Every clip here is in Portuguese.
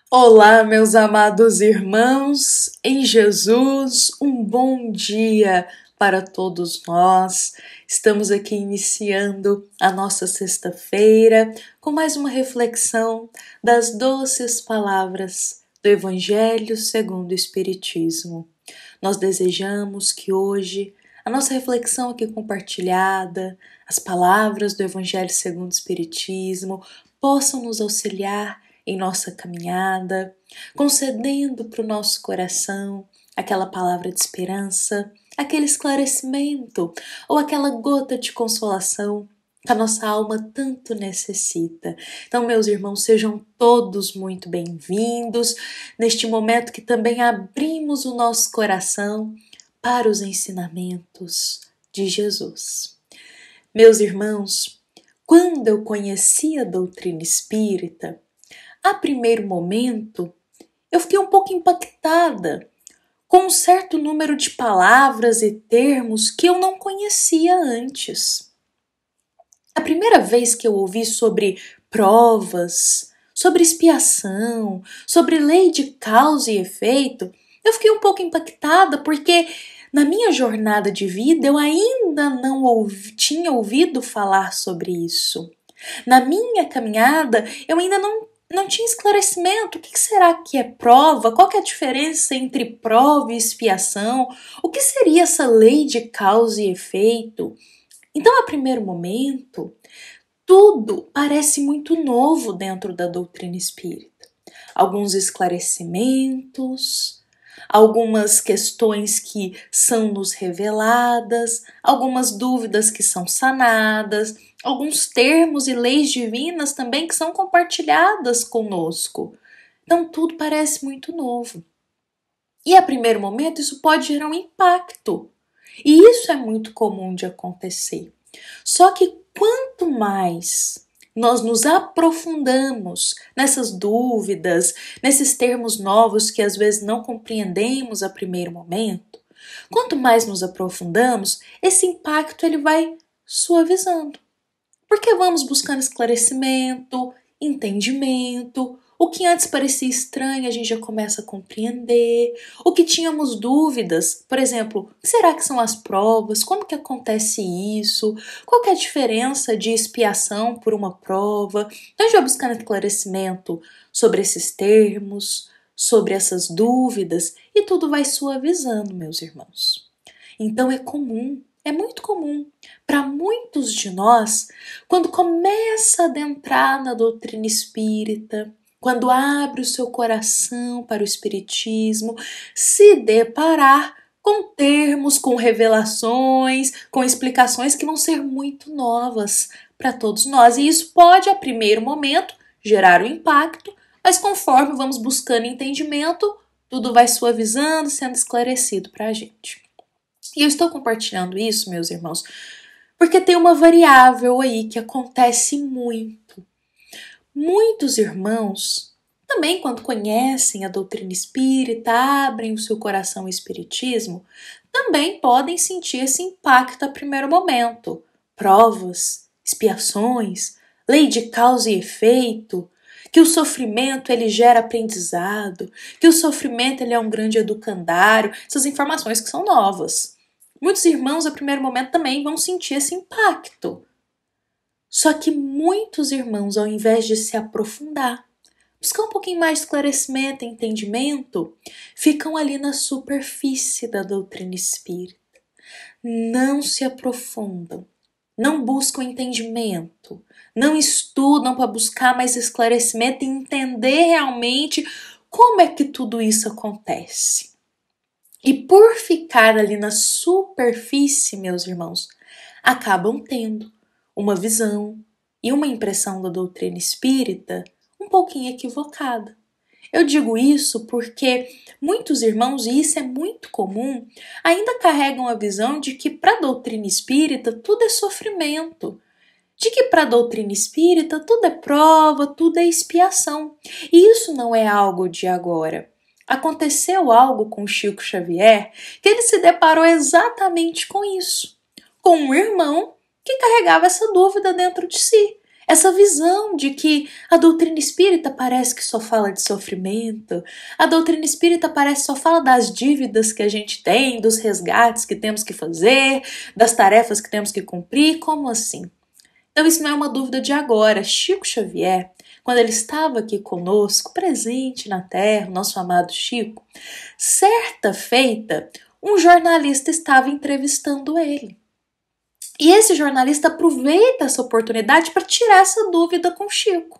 Olá, meus amados irmãos, em Jesus, um bom dia para todos nós. Estamos aqui iniciando a nossa sexta-feira com mais uma reflexão das doces palavras do Evangelho segundo o Espiritismo. Nós desejamos que hoje a nossa reflexão aqui compartilhada, as palavras do Evangelho segundo o Espiritismo, possam nos auxiliar em nossa caminhada, concedendo para o nosso coração aquela palavra de esperança, aquele esclarecimento ou aquela gota de consolação que a nossa alma tanto necessita. Então, meus irmãos, sejam todos muito bem-vindos neste momento que também abrimos o nosso coração para os ensinamentos de Jesus. Meus irmãos, quando eu conheci a doutrina espírita, a primeiro momento, eu fiquei um pouco impactada com um certo número de palavras e termos que eu não conhecia antes. A primeira vez que eu ouvi sobre provas, sobre expiação, sobre lei de causa e efeito, eu fiquei um pouco impactada porque na minha jornada de vida eu ainda não tinha ouvido falar sobre isso. Na minha caminhada eu ainda não tinha esclarecimento. O que será que é prova? Qual que é a diferença entre prova e expiação? O que seria essa lei de causa e efeito? Então, a primeiro momento, tudo parece muito novo dentro da doutrina espírita. Alguns esclarecimentos, algumas questões que são nos reveladas, algumas dúvidas que são sanadas, alguns termos e leis divinas também que são compartilhadas conosco. Então tudo parece muito novo. E a primeiro momento isso pode gerar um impacto. E isso é muito comum de acontecer. Só que quanto mais nós nos aprofundamos nessas dúvidas, nesses termos novos que às vezes não compreendemos a primeiro momento, quanto mais nos aprofundamos, esse impacto ele vai suavizando. Porque vamos buscando esclarecimento, entendimento, o que antes parecia estranho a gente já começa a compreender, o que tínhamos dúvidas, por exemplo, o que será que são as provas, como que acontece isso, qual que é a diferença de expiação por uma prova, então a gente vai buscando esclarecimento sobre esses termos, sobre essas dúvidas e tudo vai suavizando, meus irmãos. Então é muito comum para muitos de nós, quando começa a adentrar na doutrina espírita, quando abre o seu coração para o espiritismo, se deparar com termos, com revelações, com explicações que vão ser muito novas para todos nós. E isso pode, a primeiro momento, gerar um impacto, mas conforme vamos buscando entendimento, tudo vai suavizando, sendo esclarecido para a gente. E eu estou compartilhando isso, meus irmãos, porque tem uma variável aí que acontece muito. Muitos irmãos, também quando conhecem a doutrina espírita, abrem o seu coração ao espiritismo, também podem sentir esse impacto a primeiro momento. Provas, expiações, lei de causa e efeito, que o sofrimento ele gera aprendizado, que o sofrimento ele é um grande educandário, essas informações que são novas. Muitos irmãos, a primeiro momento, também vão sentir esse impacto. Só que muitos irmãos, ao invés de se aprofundar, buscar um pouquinho mais de esclarecimento e entendimento, ficam ali na superfície da doutrina espírita. Não se aprofundam, não buscam entendimento, não estudam para buscar mais esclarecimento e entender realmente como é que tudo isso acontece. E por ficar ali na superfície, meus irmãos, acabam tendo uma visão e uma impressão da doutrina espírita um pouquinho equivocada. Eu digo isso porque muitos irmãos, e isso é muito comum, ainda carregam a visão de que para a doutrina espírita tudo é sofrimento, de que para a doutrina espírita tudo é prova, tudo é expiação. E isso não é algo de agora. Aconteceu algo com Chico Xavier que ele se deparou exatamente com isso, com um irmão que carregava essa dúvida dentro de si. Essa visão de que a doutrina espírita parece que só fala de sofrimento, a doutrina espírita parece que só fala das dívidas que a gente tem, dos resgates que temos que fazer, das tarefas que temos que cumprir, como assim? Então isso não é uma dúvida de agora. Chico Xavier, quando ele estava aqui conosco, presente na Terra, nosso amado Chico, certa feita, um jornalista estava entrevistando ele. E esse jornalista aproveita essa oportunidade para tirar essa dúvida com Chico.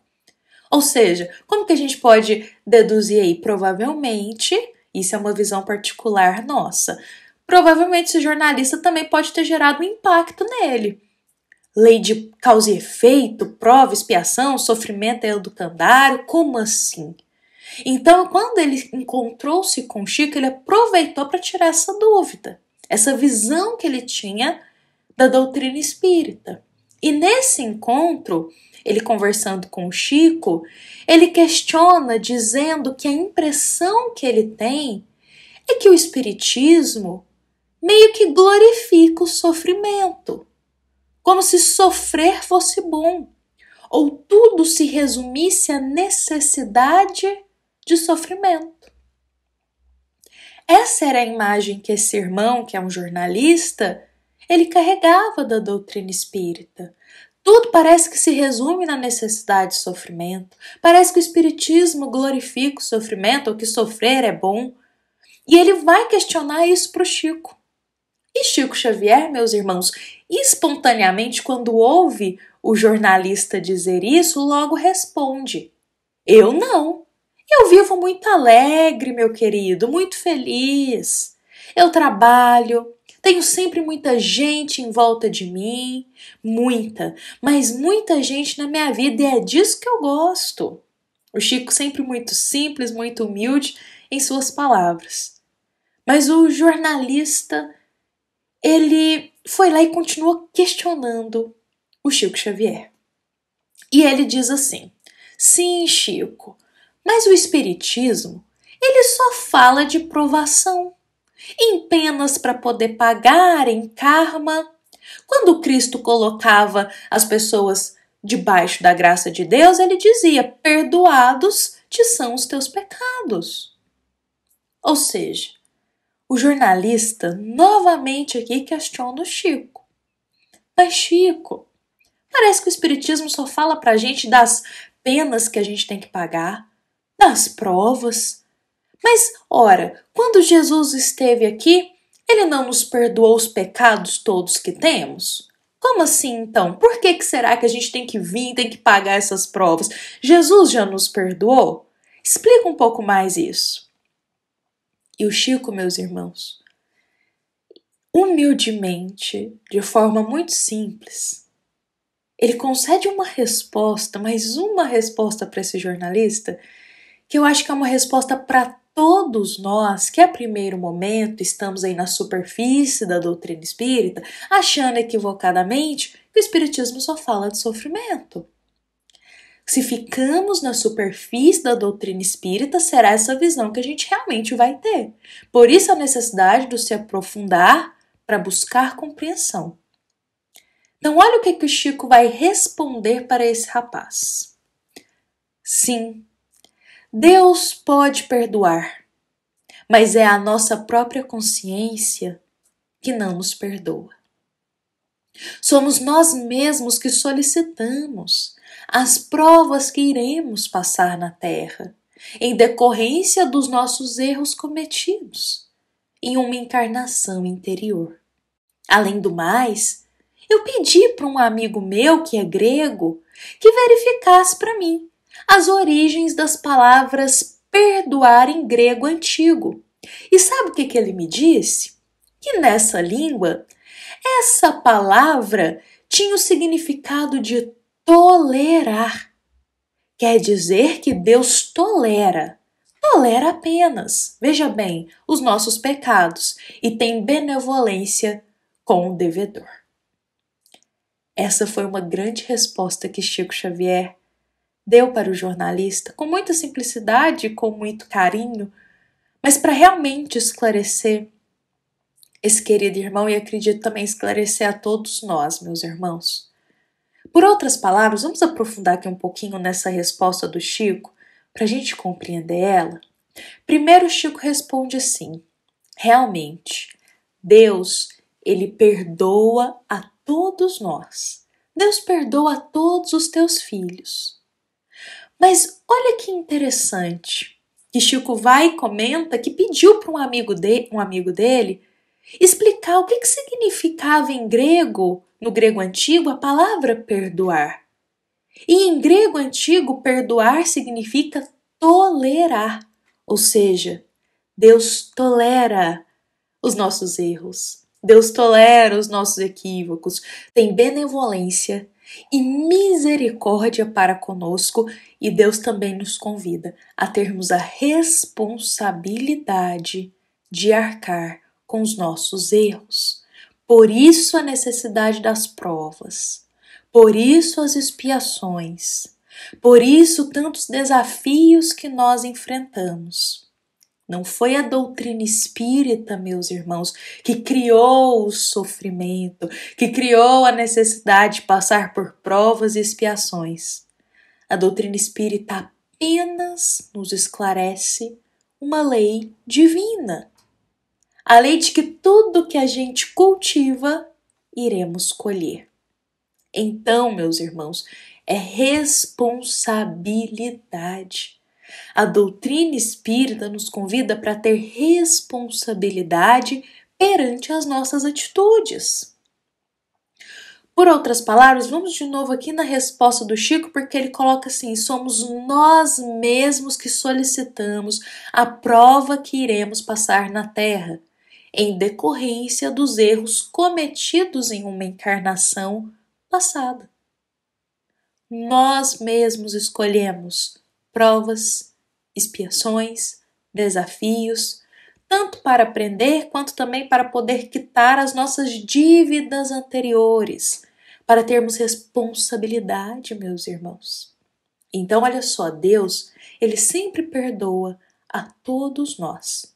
Ou seja, como que a gente pode deduzir aí? Provavelmente, isso é uma visão particular nossa, provavelmente esse jornalista também pode ter gerado um impacto nele. Lei de causa e efeito, prova, expiação, sofrimento é educandário, como assim? Então, quando ele encontrou-se com Chico, ele aproveitou para tirar essa dúvida, essa visão que ele tinha da doutrina espírita. E nesse encontro, ele conversando com o Chico, ele questiona dizendo que a impressão que ele tem é que o espiritismo meio que glorifica o sofrimento, como se sofrer fosse bom, ou tudo se resumisse à necessidade de sofrimento. Essa era a imagem que esse irmão, que é um jornalista, ele carregava da doutrina espírita. Tudo parece que se resume na necessidade de sofrimento. Parece que o espiritismo glorifica o sofrimento, ou que sofrer é bom. E ele vai questionar isso para o Chico. E Chico Xavier, meus irmãos, espontaneamente, quando ouve o jornalista dizer isso, logo responde: eu não. Eu vivo muito alegre, meu querido, muito feliz. Eu trabalho, tenho sempre muita gente em volta de mim, mas muita gente na minha vida, e é disso que eu gosto. O Chico sempre muito simples, muito humilde em suas palavras. Mas o jornalista, ele foi lá e continuou questionando o Chico Xavier. E ele diz assim: sim, Chico, mas o espiritismo, ele só fala de provação, em penas para poder pagar, em karma. Quando Cristo colocava as pessoas debaixo da graça de Deus, ele dizia: perdoados te são os teus pecados. Ou seja, o jornalista novamente aqui questiona o Chico. Mas Chico, parece que o espiritismo só fala pra gente das penas que a gente tem que pagar, das provas. Mas, ora, quando Jesus esteve aqui, ele não nos perdoou os pecados todos que temos? Como assim, então? Por que será que a gente tem que vir, tem que pagar essas provas? Jesus já nos perdoou? Explica um pouco mais isso. E o Chico, meus irmãos, humildemente, de forma muito simples, ele concede uma resposta, mais uma resposta para esse jornalista, que eu acho que é uma resposta para todos nós que a primeiro momento estamos aí na superfície da doutrina espírita, achando equivocadamente que o espiritismo só fala de sofrimento. Se ficamos na superfície da doutrina espírita, será essa visão que a gente realmente vai ter. Por isso a necessidade de se aprofundar para buscar compreensão. Então olha o que o Chico vai responder para esse rapaz. Sim, Deus pode perdoar, mas é a nossa própria consciência que não nos perdoa. Somos nós mesmos que solicitamos as provas que iremos passar na Terra, em decorrência dos nossos erros cometidos, em uma encarnação interior. Além do mais, eu pedi para um amigo meu que é grego que verificasse para mim as origens das palavras perdoar em grego antigo. E sabe o que ele me disse? Que nessa língua, essa palavra tinha o significado de tolerar. Quer dizer que Deus tolera apenas, veja bem, os nossos pecados e tem benevolência com o devedor. Essa foi uma grande resposta que Chico Xavier deu para o jornalista, com muita simplicidade e com muito carinho, mas para realmente esclarecer esse querido irmão, e acredito também esclarecer a todos nós, meus irmãos. Por outras palavras, vamos aprofundar aqui um pouquinho nessa resposta do Chico para a gente compreender ela? Primeiro, o Chico responde assim: realmente, Deus, ele perdoa a todos nós. Deus perdoa a todos os teus filhos. Mas olha que interessante, que Chico vai e comenta que pediu para um amigo dele explicar o que significava em grego, no grego antigo, a palavra perdoar. E em grego antigo, perdoar significa tolerar, ou seja, Deus tolera os nossos erros, Deus tolera os nossos equívocos, tem benevolência e misericórdia para conosco, e Deus também nos convida a termos a responsabilidade de arcar com os nossos erros. Por isso a necessidade das provas, por isso as expiações, por isso tantos desafios que nós enfrentamos. Não foi a doutrina espírita, meus irmãos, que criou o sofrimento, que criou a necessidade de passar por provas e expiações. A doutrina espírita apenas nos esclarece uma lei divina. A lei de que tudo que a gente cultiva, iremos colher. Então, meus irmãos, é responsabilidade. A doutrina espírita nos convida para ter responsabilidade perante as nossas atitudes. Por outras palavras, vamos de novo aqui na resposta do Chico, porque ele coloca assim: somos nós mesmos que solicitamos a prova que iremos passar na Terra, em decorrência dos erros cometidos em uma encarnação passada. Nós mesmos escolhemos provas, expiações, desafios, tanto para aprender quanto também para poder quitar as nossas dívidas anteriores, para termos responsabilidade, meus irmãos. Então, olha só, Deus, ele sempre perdoa a todos nós.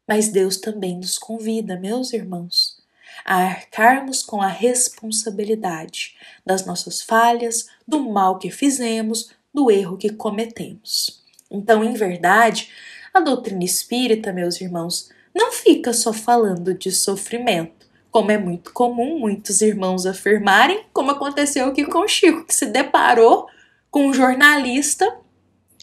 Mas Deus também nos convida, meus irmãos, a arcarmos com a responsabilidade das nossas falhas, do mal que fizemos, do erro que cometemos. Então, em verdade, a doutrina espírita, meus irmãos, não fica só falando de sofrimento, como é muito comum muitos irmãos afirmarem, como aconteceu aqui com o Chico, que se deparou com um jornalista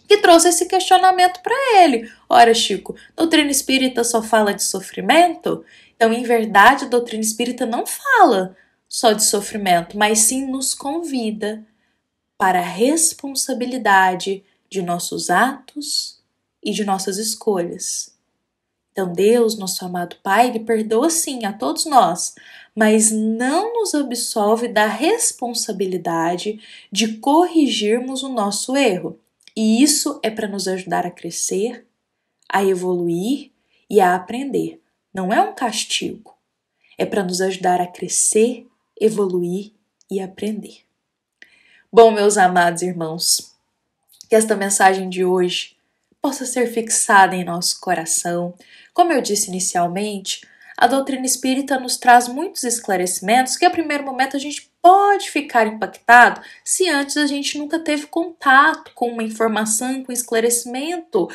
que trouxe esse questionamento para ele. Ora, Chico, doutrina espírita só fala de sofrimento? Então, em verdade, a doutrina espírita não fala só de sofrimento, mas sim nos convida para a responsabilidade de nossos atos e de nossas escolhas. Então, Deus, nosso amado Pai, Ele perdoa sim a todos nós, mas não nos absolve da responsabilidade de corrigirmos o nosso erro. E isso é para nos ajudar a crescer, a evoluir e a aprender. Não é um castigo. É para nos ajudar a crescer, evoluir e aprender. Bom, meus amados irmãos, que esta mensagem de hoje possa ser fixada em nosso coração. Como eu disse inicialmente, a doutrina espírita nos traz muitos esclarecimentos que a primeiro momento a gente pode ficar impactado se antes a gente nunca teve contato com uma informação, com esclarecimento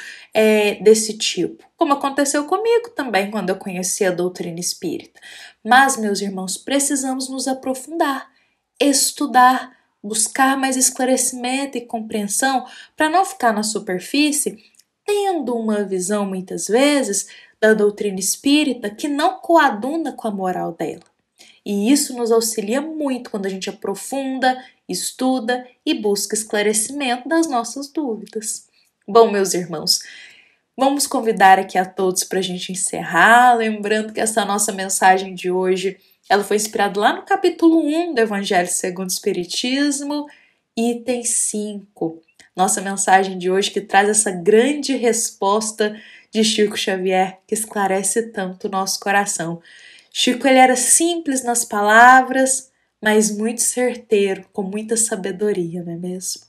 desse tipo. Como aconteceu comigo também quando eu conheci a doutrina espírita. Mas, meus irmãos, precisamos nos aprofundar, estudar, buscar mais esclarecimento e compreensão para não ficar na superfície, tendo uma visão muitas vezes da doutrina espírita que não coaduna com a moral dela. E isso nos auxilia muito quando a gente aprofunda, estuda e busca esclarecimento das nossas dúvidas. Bom, meus irmãos, vamos convidar aqui a todos para a gente encerrar, lembrando que essa nossa mensagem de hoje ela foi inspirada lá no capítulo 1 do Evangelho segundo o Espiritismo, item 5. Nossa mensagem de hoje que traz essa grande resposta de Chico Xavier, que esclarece tanto o nosso coração. Chico ele era simples nas palavras, mas muito certeiro, com muita sabedoria, não é mesmo?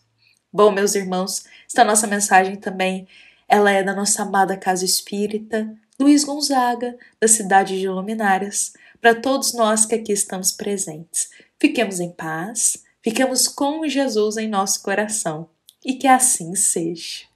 Bom, meus irmãos, esta nossa mensagem também ela é da nossa amada Casa Espírita, Luiz Gonzaga, da cidade de Luminárias, para todos nós que aqui estamos presentes. Fiquemos em paz, Fiquemos com Jesus em nosso coração e que assim seja.